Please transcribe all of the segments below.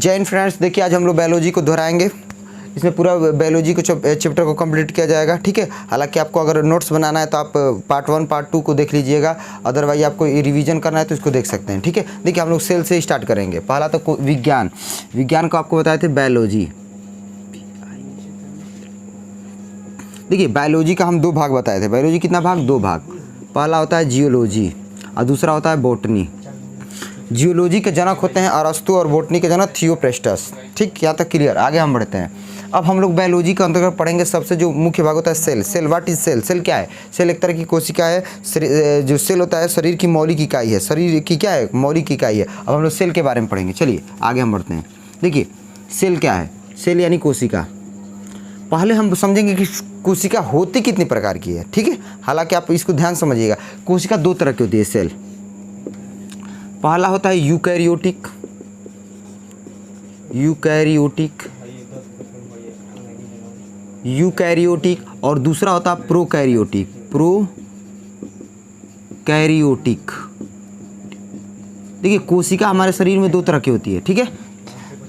Jain friends, देखिए आज हम लोग बायोलॉजी को दोहराएंगे। इसमें पूरा बायोलॉजी को चैप्टर को कंप्लीट किया जाएगा, ठीक है। हालांकि आपको अगर नोट्स बनाना है तो आप पार्ट 1 पार्ट 2 को देख लीजिएगा, अदरवाइज आपको रिवीजन करना है तो इसको देख सकते हैं, ठीक है। देखिए हम लोग सेल से स्टार्ट करेंगे। पहला तो विज्ञान को आपको बताए थे बायोलॉजी। देखिए बायोलॉजी का हम 2 भाग बताए थे। बायोलॉजी कितना भाग? 2 भाग। पहला होता है जियोलॉजी और दूसरा होता है बॉटनी। जियोलॉजी के जनक होते हैं अरस्तु और बॉटनी के जनक थियोप्रेस्टस, ठीक। यहाँ तक क्लियर। आगे हम बढ़ते हैं। अब हम लोग बायोलॉजी के अंतर्गत पढ़ेंगे सबसे जो मुख्य भाग होता है cell. Cell what is cell? Cell क्या है? सेल एक तरह की कोशिका है। जो सेल होता है शरीर की मौलिक इकाई है। शरीर की क्या है? मौलिक इकाई है। अब हम लोग सेल के बारे में पढ़ेंगे। चलिए आगे हम बढ़ते हैं। देखिए सेल क्या है? सेल यानी कोशिका। पहले हम समझेंगे कि कोशिका होती कितनी प्रकार की है, ठीक है। हालांकि आप इसको ध्यान समझिएगा। कोशिका 2 तरह की होती है सेल। पहला होता है यूकैरियोटिक और दूसरा होता है प्रोकैरियोटिक। देखिए कोशिका हमारे शरीर में 2 तरह की होती है, ठीक है।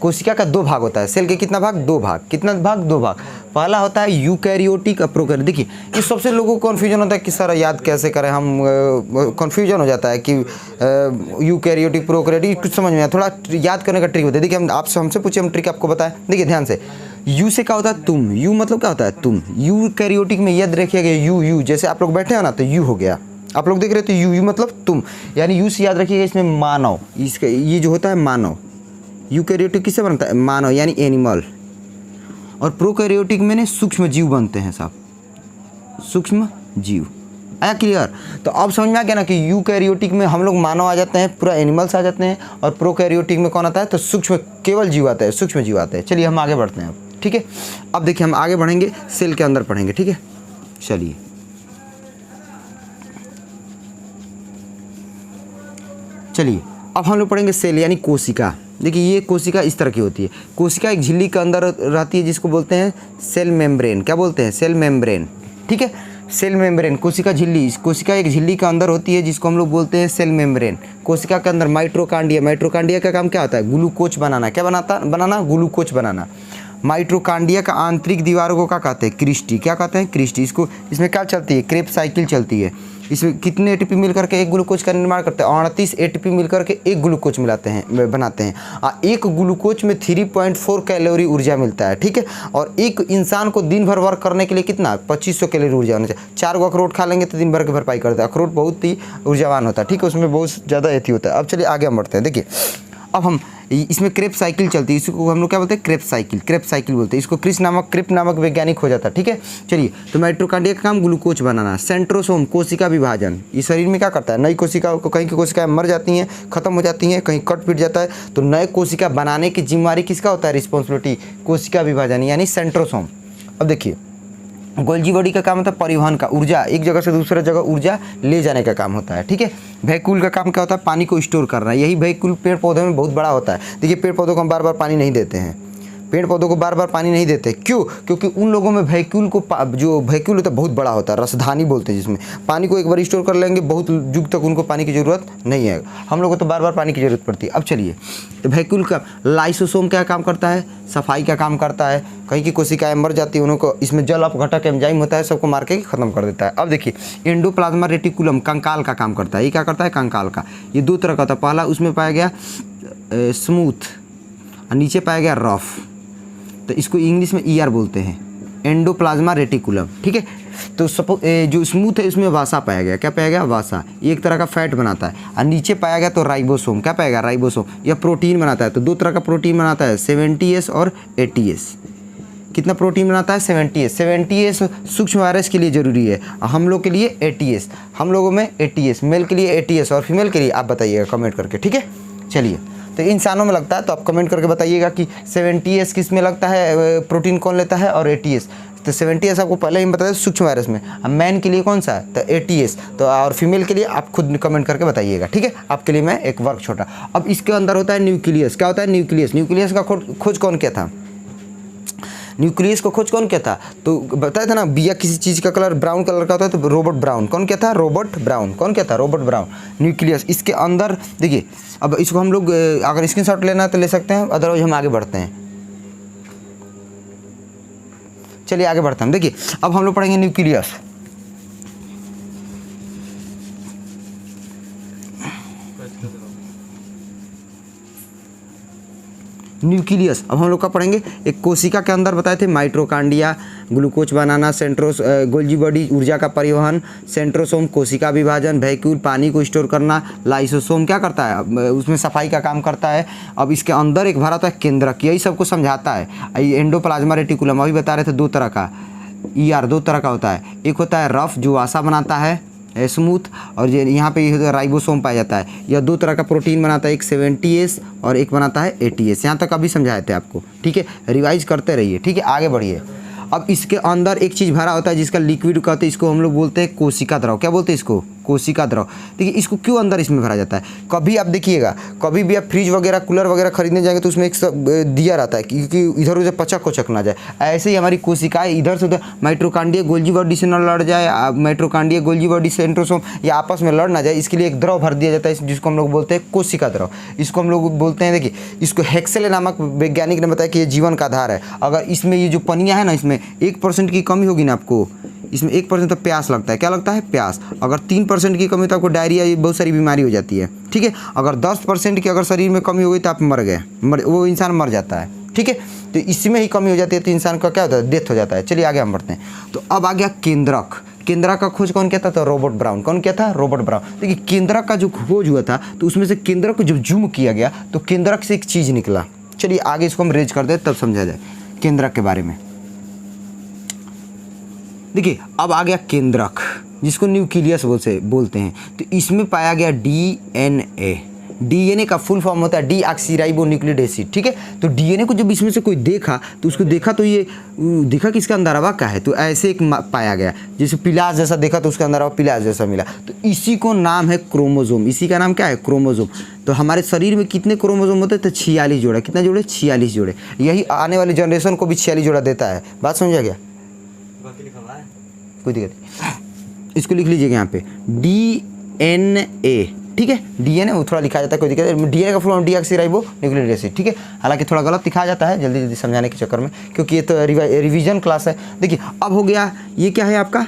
कोशिका का 2 भाग होता है। सेल के कितना भाग? 2 भाग। कितना भाग? 2 भाग। पहला होता है यूकैरियोटिक और प्रोकैरियोटिक। देखिए इस सबसे लोगों को कन्फ्यूजन होता है कि सर याद कैसे करें हम, कन्फ्यूजन हो जाता है कि यूकैरियोटिक प्रोकैरियोटिक कुछ समझ में आया। थोड़ा याद करने का ट्रिक होता है। देखिए हम आपसे हमसे पूछे, हम ट्रिक आपको बताएं। देखिए ध्यान से। यू से क्या होता है? तुम। यू मतलब क्या होता है? तुम। यूकैरियोटिक में याद रखिएगा यू जैसे आप लोग बैठे हो ना तो यू हो गया। आप लोग देख रहे हो तो यू मतलब तुम, यानी यू से याद रखिएगा इसमें मानव। इसका ये जो होता है मानव। यूकैरियोटिक किससे बनता है? मानव यानी एनिमल। और प्रोकैरियोटिक में सूक्ष्म जीव बनते हैं साहब, सूक्ष्म जीव। आया क्लियर? तो अब समझ में आ गया ना कि यूकैरियोटिक में हम लोग मानव आ जाते हैं, पूरा एनिमल्स आ जाते हैं, और प्रोकैरियोटिक में कौन आता है? तो सूक्ष्म केवल जीव आते हैं, सूक्ष्म जीव आते हैं। चलिए हम आगे बढ़ते हैं अब, ठीक है। अब देखिए हम आगे बढ़ेंगे, सेल के अंदर पढ़ेंगे, ठीक है। चलिए अब हम लोग पढ़ेंगे सेल यानी कोशिका। देखिए ये कोशिका इस तरह की होती है। कोशिका एक झिल्ली के अंदर रहती है जिसको बोलते हैं सेल मेम्ब्रेन। क्या बोलते हैं? सेल मेम्ब्रेन, ठीक है। सेल मेम्ब्रेन, कोशिका झिल्ली। कोशिका एक झिल्ली के अंदर होती है जिसको हम लोग बोलते हैं सेल मेम्ब्रेन। कोशिका के अंदर माइटोकॉन्ड्रिया का काम क्या होता है? ग्लूकोज बनाना। क्या बनाना? ग्लूकोज बनाना। माइटोकॉन्ड्रिया का आंतरिक दीवारों को क्या कहते हैं? क्रिस्टी। क्या कहते हैं? क्रिस्टी। इसमें क्या चलती है? क्रेब साइकिल चलती है। इसमें कितने एटीपी मिलकर के एक ग्लूकोज का निर्माण करते हैं? 38 एटीपी मिलकर के एक ग्लूकोज बनाते हैं। एक ग्लूकोज में 3.4 कैलोरी ऊर्जा मिलता है, ठीक है। और एक इंसान को दिन भर वर्क करने के लिए कितना? 2500 कैलोरी ऊर्जा होना चाहिए। 4 गो अखरोट खा लेंगे तो दिन भर की भरपाई करता है। अखरोट बहुत ही ऊर्जावान होता है, ठीक है। उसमें बहुत ज़्यादा एथी होता है। अब चलिए आगे हम बढ़ते हैं। देखिए अब हम इसमें क्रेब साइकिल चलती है। इसको हम लोग क्या बोलते हैं? क्रेब साइकिल बोलते हैं। इसको क्रिप नामक वैज्ञानिक हो जाता है, ठीक है। चलिए तो माइटोकॉन्ड्रिया का काम ग्लूकोज बनाना। सेंट्रोसोम, कोशिका विभाजन। ये शरीर में क्या करता है? नई कोशिका को, कहीं की कोशिकाएं मर जाती हैं, खत्म हो जाती हैं, कहीं कट पिट जाता है, तो नए कोशिका बनाने की जिम्मेवारी किसका होता है? रिस्पॉन्सिबिलिटी कोशिका विभाजन यानी सेंट्रोसोम। अब देखिए गोल्जी बॉडी का काम होता है परिवहन का, ऊर्जा एक जगह से दूसरे जगह ऊर्जा ले जाने का काम होता है, ठीक है। वैक्यूल का काम क्या होता है? पानी को स्टोर करना। यही वैक्यूल पेड़ पौधों में बहुत बड़ा होता है। देखिए पेड़ पौधों को हम बार बार पानी नहीं देते हैं। क्यों? क्योंकि उन लोगों में वैक्यूल होता है बहुत बड़ा होता है, रसधानी बोलते हैं, जिसमें पानी को एक बार स्टोर कर लेंगे, बहुत युग तक उनको पानी की ज़रूरत नहीं है। हम लोगों को तो बार बार पानी की ज़रूरत पड़ती है। अब चलिए तो वैक्यूल का लाइसोसोम क्या काम करता है? सफाई का काम करता है। कहीं की कोशिकाएं मर जाती है, उनको इसमें जल अपघटक एंजाइम होता है, सबको मार के ख़त्म कर देता है। अब देखिए एंडोप्लाज्मा रेटिकुलम कंकाल का काम करता है। ये क्या करता है? कंकाल का। ये 2 तरह का होता है। पहला उसमें पाया गया स्मूथ और नीचे पाया गया रफ, तो इसको इंग्लिश में ER बोलते हैं, एंडोप्लाज्मा रेटिकुलम, ठीक है। तो जो स्मूथ है उसमें वासा पाया गया। क्या पाया गया? वासा। ये एक तरह का फैट बनाता है। और नीचे पाया गया तो राइबोसोम। क्या पाएगा? राइबोसोम। यह प्रोटीन बनाता है। तो 2 तरह का प्रोटीन बनाता है, 70S और 80S। कितना प्रोटीन बनाता है? 70S। 70S सूक्ष्म वायरस के लिए ज़रूरी है, हम लोग के लिए 80S। हम लोगों में 80S, मेल के लिए 80S और फीमेल के लिए आप बताइएगा कमेंट करके, ठीक है। चलिए तो इंसानों में लगता है तो आप कमेंट करके बताइएगा कि 70S किस में लगता है, प्रोटीन कौन लेता है, और 80S। तो 70S आपको पहले ही बताया सूक्ष्म वायरस में। अब मैन के लिए कौन सा है? तो 80S। तो और फीमेल के लिए आप खुद कमेंट करके बताइएगा, ठीक है। आपके लिए मैं एक वर्क छोटा। अब इसके अंदर होता है न्यूक्लियस। क्या होता है? न्यूक्लियस। न्यूक्लियस का खोज कौन किया था? न्यूक्लियस को खोज कौन किया था? तो बताया था ना, बिया किसी चीज़ का कलर ब्राउन कलर का होता है तो रॉबर्ट ब्राउन। कौन किया था? Robert brown. कौन किया था? Robert brown. न्यूक्लियस इसके अंदर देखिए, अब इसको हम लोग अगर स्क्रीनशॉट लेना है तो ले सकते हैं, अदरवाइज हम आगे बढ़ते हैं। चलिए आगे बढ़ते हैं। देखिए अब हम लोग पढ़ेंगे न्यूक्लियस। न्यूक्लियस अब हम लोग का पढ़ेंगे। एक कोशिका के अंदर बताए थे माइटोकॉन्ड्रिया, ग्लूकोज बनाना, सेंट्रोस गोल्जी बॉडी ऊर्जा का परिवहन, सेंट्रोसोम कोशिका विभाजन, वैक्यूल पानी को स्टोर करना, लाइसोसोम क्या करता है? उसमें सफाई का काम करता है। अब इसके अंदर एक भरा होता है केंद्रक, यही सबको समझाता है। एंडोप्लाज्मा रेटिकुलम अभी बता रहे थे, दो तरह का दो तरह का होता है। एक होता है रफ जो आशा बनाता है स्मूथ, और यहाँ पे राइबोसोम पाया जाता है। यह दो तरह का प्रोटीन बनाता है, एक 70S और एक बनाता है 80S। यहाँ तक अभी समझाए थे आपको, ठीक है, रिवाइज करते रहिए, ठीक है, आगे बढ़िए। अब इसके अंदर एक चीज़ भरा होता है जिसका लिक्विड कहते हैं, इसको हम लोग बोलते हैं कोशिका द्रव। क्या बोलते हैं इसको? कोशिका द्रव। देखिए इसको क्यों अंदर इसमें भरा जाता है? कभी आप देखिएगा, कभी भी आप फ्रिज वगैरह कूलर वगैरह खरीदने जाएंगे तो उसमें एक दिया रहता है क्योंकि इधर उधर पचक कोचक ना जाए। ऐसे ही हमारी कोशिकाएं इधर से उधर माइटोकॉन्ड्रिया गोल्जी बॉडी से न लड़ जाए, माइटोकॉन्ड्रिया गोल्जी बॉडी सेंट्रोसोम या आपस में लड़ ना जाए, इसके लिए एक द्रव भर दिया जाता है जिसको हम लोग बोलते हैं कोशिका द्रव। इसको हम लोग बोलते हैं, देखिए इसको हेक्सेले नामक वैज्ञानिक ने बताया कि ये जीवन का आधार है। अगर इसमें ये जो पनिया है ना, इसमें 1% की कमी होगी ना आपको, इसमें 1% तो प्यास लगता है। क्या लगता है? प्यास। अगर 3% की कमी तो आपको डायरिया, बहुत सारी बीमारी हो जाती है, ठीक है। अगर 10% की अगर शरीर में कमी हो गई तो आप मर गए, वो इंसान मर जाता है, ठीक है। तो इसमें ही कमी हो जाती है तो इंसान का क्या होता है? डेथ हो जाता है। चलिए आगे हम बढ़ते हैं। तो अब आ गया केंद्रक। केंद्रक का खोज कौन किया था? तो रॉबर्ट ब्राउन। कौन किया था? Robert brown. देखिए केंद्रक का जो खोज हुआ था तो उसमें से केंद्रक को जब जूम किया गया तो केंद्रक से एक चीज़ निकला। चलिए आगे इसको हम रेज कर दें तब समझा जाए केंद्रक के बारे में। देखिए अब आ गया केंद्रक जिसको न्यूक्लियस बोलते हैं। तो इसमें पाया गया डीएनए। डीएनए का फुल फॉर्म होता है डीऑक्सीराइबोन्यूक्लिक एसिड, ठीक है। तो डीएनए को जब इसमें से कोई देखा तो उसको देखा तो ये देखा कि इसका अंदरवा क्या है, तो ऐसे एक पाया गया, जैसे पिलास जैसा देखा तो उसका अंदरवा पिलास जैसा मिला, तो इसी को नाम है क्रोमोजोम। इसी का नाम क्या है? क्रोमोजोम। तो हमारे शरीर में कितने क्रोमोजोम होते हैं? तो 46 जोड़े। कितने जोड़े? 46 जोड़े। यही आने वाली जनरेशन को भी 46 जोड़ा देता है। बात समझा गया? कोई दिक्कत नहीं, इसको लिख लीजिएगा यहाँ पे डीएनए, ठीक है। डीएनए वो थोड़ा लिखा जाता है, कोई दिक्कत नहीं। डीएनए का फुल फॉर्म डीऑक्सीराइबोन्यूक्लिक एसिड, ठीक है। हालांकि थोड़ा गलत लिखा जाता है जल्दी जल्दी समझाने के चक्कर में, क्योंकि ये तो रिवीजन क्लास है। देखिए अब हो गया, ये क्या है आपका?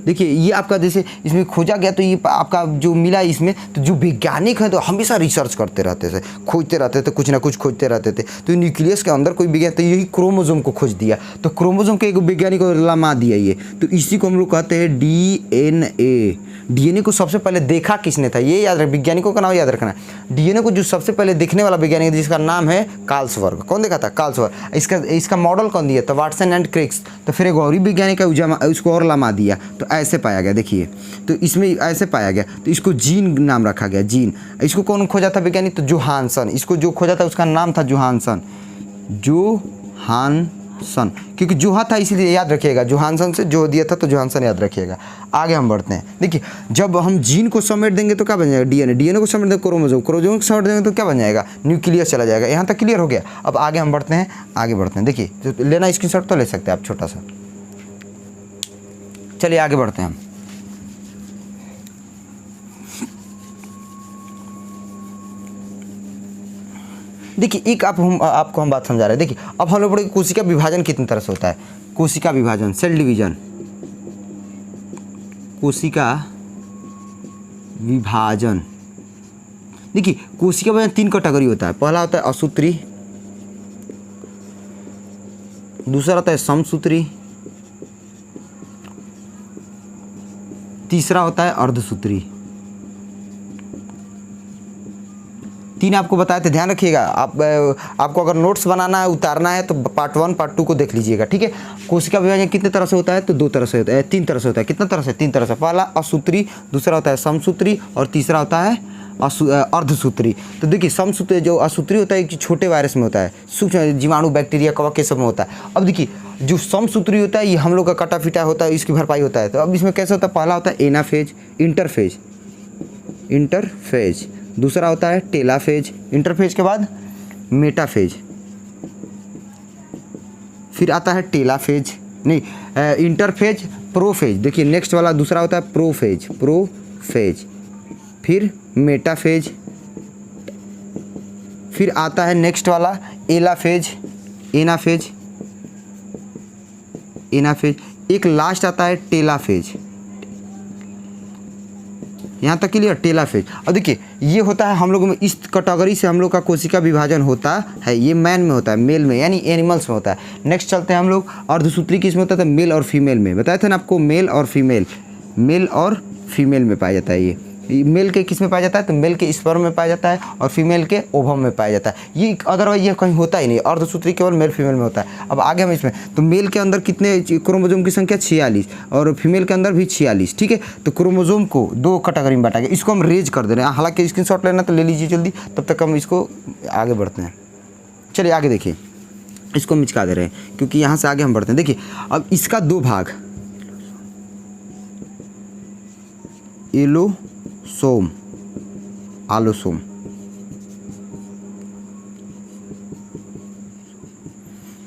देखिए ये आपका जैसे इसमें खोजा गया तो ये आपका जो मिला इसमें, तो जो वैज्ञानिक है तो हमेशा रिसर्च करते रहते थे, खोजते रहते थे, कुछ ना कुछ खोजते रहते थे। तो न्यूक्लियस के अंदर कोई विज्ञान, तो यही क्रोमोजोम को खोज दिया, तो क्रोमोजोम के एक वैज्ञानिक को लमा दिया ये, तो इसी को हम लोग कहते हैं डीएनए। डीएनए को सबसे पहले देखा किसने था? ये याद रख, वैज्ञानिकों का नाम याद रखना है। डीएनए को जो सबसे पहले देखने वाला वैज्ञानिक जिसका नाम है कार्लसवर्ग। कौन देखा था? कार्लसवर्ग। इसका मॉडल कौन दिया? तो वाटसन एंड क्रिक्स। तो फिर एक और ही वैज्ञानिक है उसको और लमा दिया, तो ऐसे पाया गया। देखिए तो इसमें ऐसे पाया गया, तो इसको जीन नाम रखा गया, जीन। इसको कौन खोजा था वैज्ञानिक? तो जोहानसन। इसको जो खोजा था उसका नाम था जोहानसन। जोहानसन, क्योंकि जोहा था इसलिए याद रखिएगा, जोहानसन से जो दिया था तो जोहानसन याद रखिएगा। आगे हम बढ़ते हैं। देखिए जब हम जीन को समेट देंगे तो क्या बन जाएगा? डीएनए। डीएनए को समेट देंगे क्रोमोजोम। क्रोमोजोम को समेट देंगे तो क्या बन जाएगा? न्यूक्लियस चला जाएगा। यहाँ तक क्लियर हो गया? अब आगे हम बढ़ते हैं, आगे बढ़ते हैं। देखिए तो लेना स्क्रीनशॉट तो ले सकते हैं आप छोटा सा। चलिए आगे बढ़ते हैं हम। देखिए एक आपको हम बात समझा रहे हैं। देखिए अब हम लोग पढ़ेंगे कोशिका विभाजन कितनी तरह से होता है। कोशिका विभाजन, सेल डिवीजन। कोशिका विभाजन, देखिए कोशिका विभाजन 3 कैटेगरी होता है। पहला होता है असूत्री, दूसरा होता है समसूत्री, तीसरा होता है अर्धसूत्री। 3 आपको बताए थे, ध्यान रखिएगा। आपको अगर नोट्स बनाना है, उतारना है तो पार्ट 1 पार्ट 2 को देख लीजिएगा, ठीक है। कोशिका विभाजन कितने तरह से होता है? तो 2 तरह से होता है, 3 तरह से होता है। कितना तरह से? 3 तरह से। पहला असूत्री, दूसरा होता है समसूत्री और तीसरा होता है अर्धसूत्री। तो देखिए समसूत्री जो असूत्री होता है एक छोटे वायरस में होता है, सूक्ष्म जीवाणु बैक्टीरिया कवक ये सब में होता है। अब देखिए जो समसूत्री होता है ये हम लोग का कटा फिटा होता है, इसकी भरपाई होता है। तो अब इसमें कैसे होता है? पहला होता है एनाफेज, इंटरफेज, दूसरा होता है टेलाफेज, इंटरफेज के बाद मेटाफेज, फिर आता है टेलाफेज, नहीं इंटरफेज, प्रोफेज। देखिए नेक्स्ट वाला दूसरा होता है प्रोफेज, फिर मेटाफेज, फिर आता है नेक्स्ट वाला एनाफेज, एक लास्ट आता है टेलाफेज। यहाँ तक क्लियर, टेलाफेज। और देखिए ये होता है हम लोगों में, इस कैटेगरी से हम लोग का कोशिका विभाजन होता है। ये मैन में होता है, मेल में यानी एनिमल्स में होता है। नेक्स्ट चलते हैं हम लोग, अर्धसूत्री किस में होता है? मेल और फीमेल में। बताया था ना आपको, मेल और फीमेल में पाया जाता है। ये मेल के किस में पाया जाता है? तो मेल के स्पर्म में पाया जाता है और फीमेल के ओवम में पाया जाता है। ये अदरवाइज ये कहीं होता ही नहीं, अर्धसूत्री केवल मेल फीमेल में होता है। अब आगे हम इसमें, तो मेल के अंदर कितने क्रोमोसोम की संख्या? 46, और फीमेल के अंदर भी 46। ठीक है, तो क्रोमोसोम को 2 कैटेगरी में बांटा गया। इसको हम रेज कर दे रहे हैं, हालांकि स्क्रीनशॉट लेना तो ले लीजिए जल्दी, तब तक हम इसको आगे बढ़ते हैं। चलिए आगे देखिए, इसको मिचका दे रहे हैं क्योंकि यहाँ से आगे हम बढ़ते हैं। देखिए अब इसका 2 भाग, एलोसोम, आलोसोम।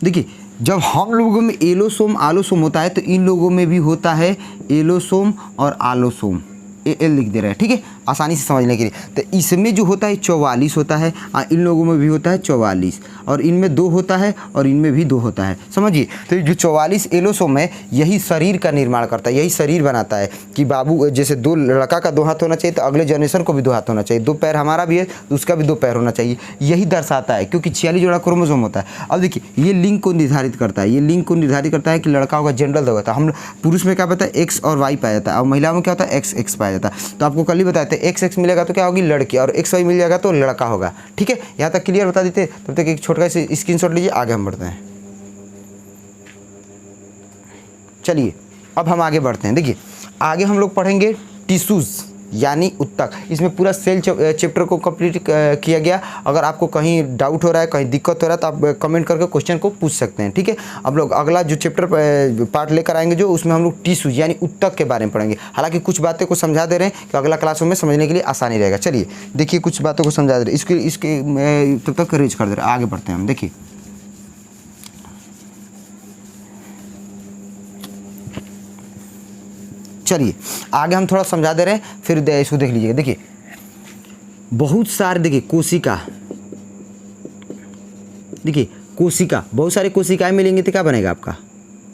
देखिए जब हम लोगों में एलोसोम आलोसोम होता है तो इन लोगों में भी होता है एलोसोम और आलोसोम। एल लिख दे रहे हैं, ठीक है, आसानी से समझने के लिए। तो इसमें जो होता है 44 होता है, इन लोगों में भी होता है 44, और इनमें 2 होता है और इनमें भी 2 होता है। समझिए, तो जो 44 एलोसोम है यही शरीर का निर्माण करता है, यही शरीर बनाता है कि बाबू जैसे 2 लड़का का 2 हाथ होना चाहिए तो अगले जनरेशन को भी 2 हाथ होना चाहिए। 2 पैर हमारा भी है तो उसका भी 2 पैर होना चाहिए। यही दर्शाता है, क्योंकि 46 जोड़ा क्रोमोसोम होता है। अब देखिए ये लिंग को निर्धारित करता है, ये लिंग को निर्धारित करता है कि लड़का होगा जेंडर होता है। हम पुरुष में क्या पता है? एक्स और वाई पाया जाता है, और महिला में क्या होता है? एक्स एक्स पाया जाता है। तो आपको कल ही बताते हैं एक्स एक्स मिलेगा तो क्या होगी? लड़की, और एक्स वाई मिल जाएगा तो लड़का होगा। ठीक है, यहाँ तक क्लियर बता देते। तब तक एक छोटा सा स्क्रीनशॉट लीजिए, आगे हम बढ़ते हैं। चलिए अब हम आगे बढ़ते हैं। देखिए आगे हम लोग पढ़ेंगे टिश्यूज यानी उत्तक। इसमें पूरा सेल चैप्टर को कंप्लीट किया गया। अगर आपको कहीं डाउट हो रहा है, कहीं दिक्कत हो रहा है, तो आप कमेंट करके क्वेश्चन को पूछ सकते हैं। ठीक है, अब लोग अगला जो चैप्टर पार्ट लेकर आएंगे जो, उसमें हम लोग टिश्यूज यानी उत्तक के बारे में पढ़ेंगे। हालांकि कुछ बातें को समझा दे रहे हैं कि अगला क्लासों में समझने के लिए आसानी रहेगा। चलिए देखिए कुछ बातों को समझा दे रहे हैं, इसके तब तक रेज कर दे रहे हैं। आगे बढ़ते हैं हम। देखिए चलिए आगे हम थोड़ा समझा दे रहे हैं, फिर इसको देख लीजिएगा। देखिए बहुत सारे, देखिए कोशिका, देखिए कोशिका, बहुत सारे कोशिकाएं मिलेंगी तो क्या बनेगा आपका?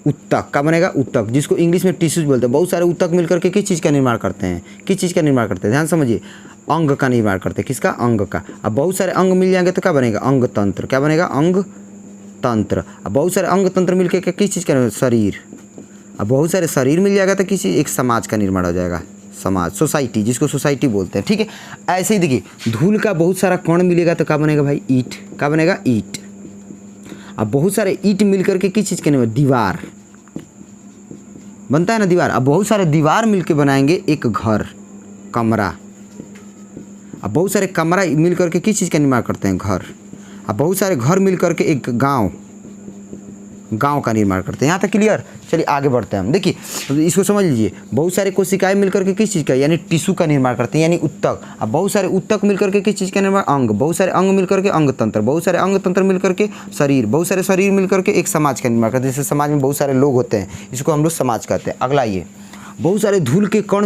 उत्तक। क्या बनेगा? उत्तक, जिसको इंग्लिश में टिश्यूज बोलते हैं। बहुत सारे उत्तक मिलकर के किस चीज़ का निर्माण करते हैं? किस चीज़ का निर्माण करते हैं? ध्यान समझिए, अंग का निर्माण करते हैं। किसका? अंग का। अब बहुत सारे अंग मिल जाएंगे तो क्या बनेगा? अंग तंत्र। क्या बनेगा? अंग तंत्र। अब बहुत सारे अंग तंत्र मिलकर किस चीज़ का? शरीर। अब बहुत सारे शरीर मिल जाएगा तो किसी एक समाज का निर्माण हो जाएगा। समाज, सोसाइटी, जिसको सोसाइटी बोलते हैं। ठीक है, ऐसे ही देखिए धूल का बहुत सारा कण मिलेगा तो क्या बनेगा भाई? ईंट। क्या बनेगा? ईंट। अब बहुत सारे ईंट मिलकर के किस चीज़ का निर्माण? दीवार बनता है ना, दीवार। अब बहुत सारे दीवार मिलकर बनाएंगे एक घर, कमरा। अब बहुत सारे कमरा मिलकर के किस चीज़ का निर्माण करते हैं? घर। अब बहुत सारे घर मिलकर के एक गांव का निर्माण करते हैं। यहाँ तक क्लियर? चलिए आगे बढ़ते हैं हम। देखिए इसको समझ लीजिए, बहुत सारे कोशिकाएं मिलकर के किस चीज़ का यानी टिश्यू का निर्माण करते हैं यानी उत्तक। अब बहुत सारे उत्तक मिलकर के किस चीज़ का निर्माण? अंग। बहुत सारे अंग मिलकर के अंग तंत्र, बहुत सारे अंग तंत्र मिलकर के शरीर, बहुत सारे शरीर मिलकर के एक समाज का निर्माण करते हैं। जैसे समाज में बहुत सारे लोग होते हैं, इसको हम लोग समाज कहते हैं। अगला ये बहुत सारे धूल के कण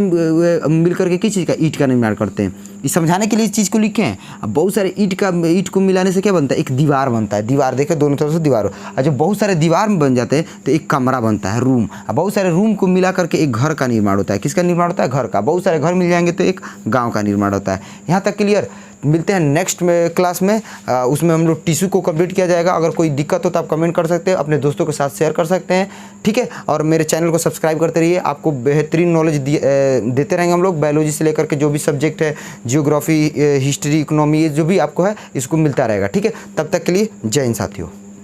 मिलकर के किस चीज़ का? ईंट का निर्माण करते हैं। ये समझाने के लिए इस चीज़ को लिखे हैं। अब बहुत सारे ईंट को मिलाने से क्या बनता है? एक दीवार बनता है। दीवार देखे दोनों तरफ से दीवार हो, और जब बहुत सारे दीवार में बन जाते हैं तो एक कमरा बनता है, रूम। अब बहुत सारे रूम को मिला करके एक घर का निर्माण होता है। किसका निर्माण होता है? घर का। बहुत सारे घर मिल जाएंगे तो एक गाँव का निर्माण होता है। यहाँ तक क्लियर? मिलते हैं नेक्स्ट में क्लास में, उसमें हम लोग टिश्यू को कंप्लीट किया जाएगा। अगर कोई दिक्कत हो तो आप कमेंट कर सकते हैं, अपने दोस्तों के साथ शेयर कर सकते हैं। ठीक है, और मेरे चैनल को सब्सक्राइब करते रहिए। आपको बेहतरीन नॉलेज देते रहेंगे हम लोग, बायोलॉजी से लेकर के जो भी सब्जेक्ट है, जियोग्राफी, हिस्ट्री, इकोनॉमी, ये जो भी आपको है इसको मिलता रहेगा। ठीक है, तब तक के लिए जय हिंद साथियों।